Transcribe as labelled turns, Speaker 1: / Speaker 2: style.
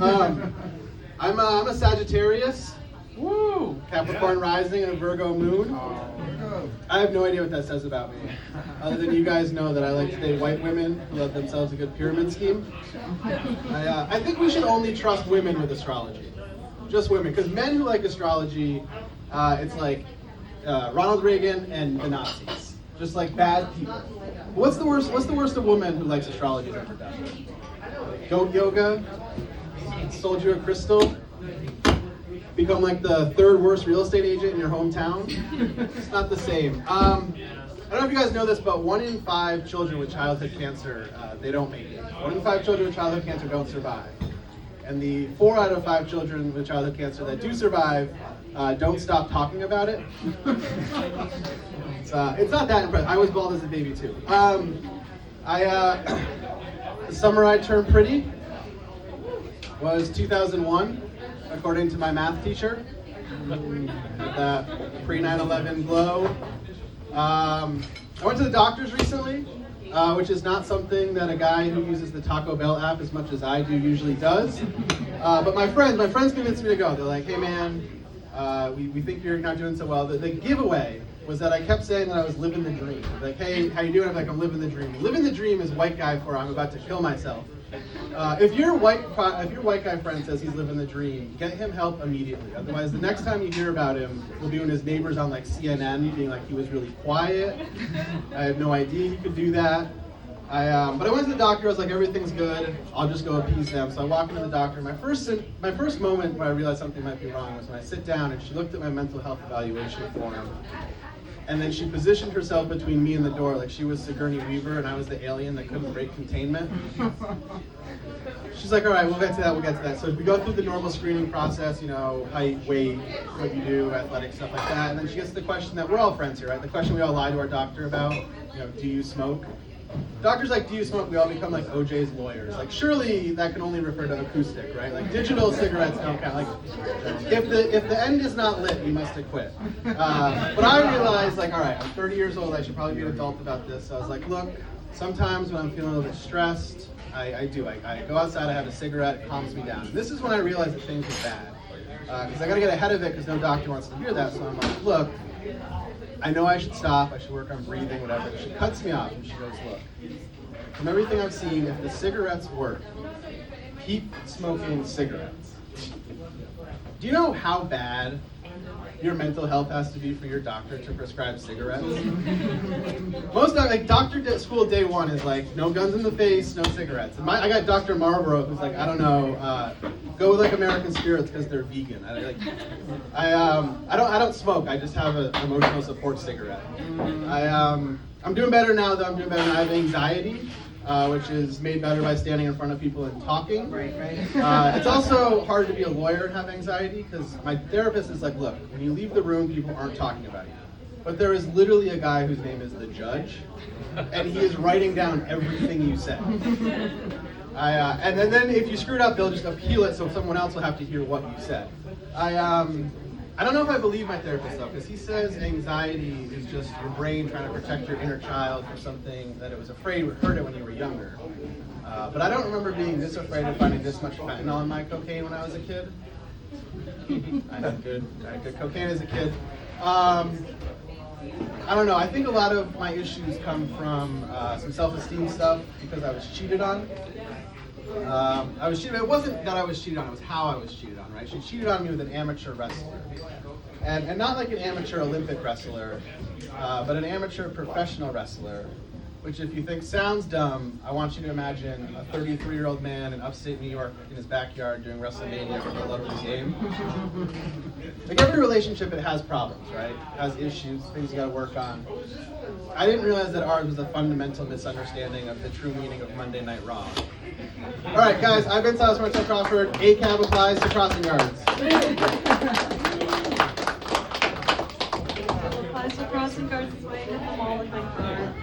Speaker 1: I'm a Sagittarius. Woo! Capricorn rising and a Virgo moon. I have no idea what that says about me, other than you guys know that I like to date white women who love themselves a good pyramid scheme. I think we should only trust women with astrology, just women, because men who like astrology, it's like Ronald Reagan and the Nazis, just like bad people. What's the worst? What's the worst a woman who likes astrology has ever done? Goat yoga, sold you a crystal. Become like the third worst real estate agent in your hometown. It's not the same. I don't know if you guys know this, but 1 in 5 children with childhood cancer, they don't make it. 1 in 5 children with childhood cancer don't survive. And the 4 out of 5 children with childhood cancer that do survive don't stop talking about it. It's not that impressive. I was bald as a baby too. The summer I turned pretty was 2001. According to my math teacher, that pre-9/11 glow. I went to the doctor's recently, which is not something that a guy who uses the Taco Bell app as much as I do usually does. But my friends convinced me to go. They're like, hey man, we think you're not doing so well. The giveaway was that I kept saying that I was living the dream. Like, hey, how you doing? I'm like, I'm living the dream. Living the dream is white guy for I'm about to kill myself. If your white guy friend says he's living the dream, get him help immediately. Otherwise, the next time you hear about him, will be when his neighbor's on like CNN, being like he was really quiet. I had no idea he could do that. But I went to the doctor. I was like, everything's good. I'll just go appease them. So I walk into the doctor. My first moment where I realized something might be wrong was when I sit down and she looked at my mental health evaluation form. And then she positioned herself between me and the door like she was Sigourney Weaver and I was the alien that couldn't break containment. She's like, all right, we'll get to that. So we go through the normal screening process, you know, height, weight, what you do, athletic, stuff like that. And then she gets to the question that we're all friends here, right? The question we all lie to our doctor about, you know, do you smoke? Doctors like, do you smoke? We all become like OJ's lawyers. Like, surely that can only refer to acoustic, right? Like, digital cigarettes don't count. Like, if the end is not lit, you must have quit. But I realized, like, all right, I'm 30 years old. I should probably be an adult about this. So I was like, look, sometimes when I'm feeling a little bit stressed, I go outside, I have a cigarette, it calms me down. And this is when I realized that things were bad. Because I got to get ahead of it because no doctor wants to hear that. So I'm like, look, I know I should stop, I should work on breathing, whatever. She cuts me off and she goes, look, from everything I've seen, if the cigarettes work, keep smoking cigarettes. Do you know how bad your mental health has to be for your doctor to prescribe cigarettes? Most doctor school day one is like, no guns in the face, no cigarettes. And I got Dr. Marlboro who's like, I don't know, go with like American Spirits because they're vegan. I don't smoke. I just have an emotional support cigarette. I'm doing better now, though. I have anxiety, which is made better by standing in front of people and talking.
Speaker 2: Right.
Speaker 1: It's also hard to be a lawyer and have anxiety because my therapist is like, look, when you leave the room, people aren't talking about you. But there is literally a guy whose name is the judge, and he is writing down everything you said. And then if you screw it up, they'll just appeal it so someone else will have to hear what you said. I don't know if I believe my therapist though, because he says anxiety is just your brain trying to protect your inner child from something that it was afraid would hurt it when you were younger. But I don't remember being this afraid of finding this much fentanyl in my cocaine when I was a kid. I had good cocaine as a kid. I don't know, I think a lot of my issues come from some self-esteem stuff because I was cheated on. It wasn't that I was cheated on, it was how I was cheated on, right? She cheated on me with an amateur wrestler. And not like an amateur Olympic wrestler, but an amateur professional wrestler, which if you think sounds dumb, I want you to imagine a 33-year-old man in upstate New York in his backyard doing WrestleMania for the love of the game. Like every relationship, it has problems, right? It has issues, things you gotta work on. I didn't realize that ours was a fundamental misunderstanding of the true meaning of Monday Night Raw. All right, guys, I've been Silas Martell-Crawford. ACAB applies to crossing guards.
Speaker 3: Applies to crossing guards is waiting at the mall with my car.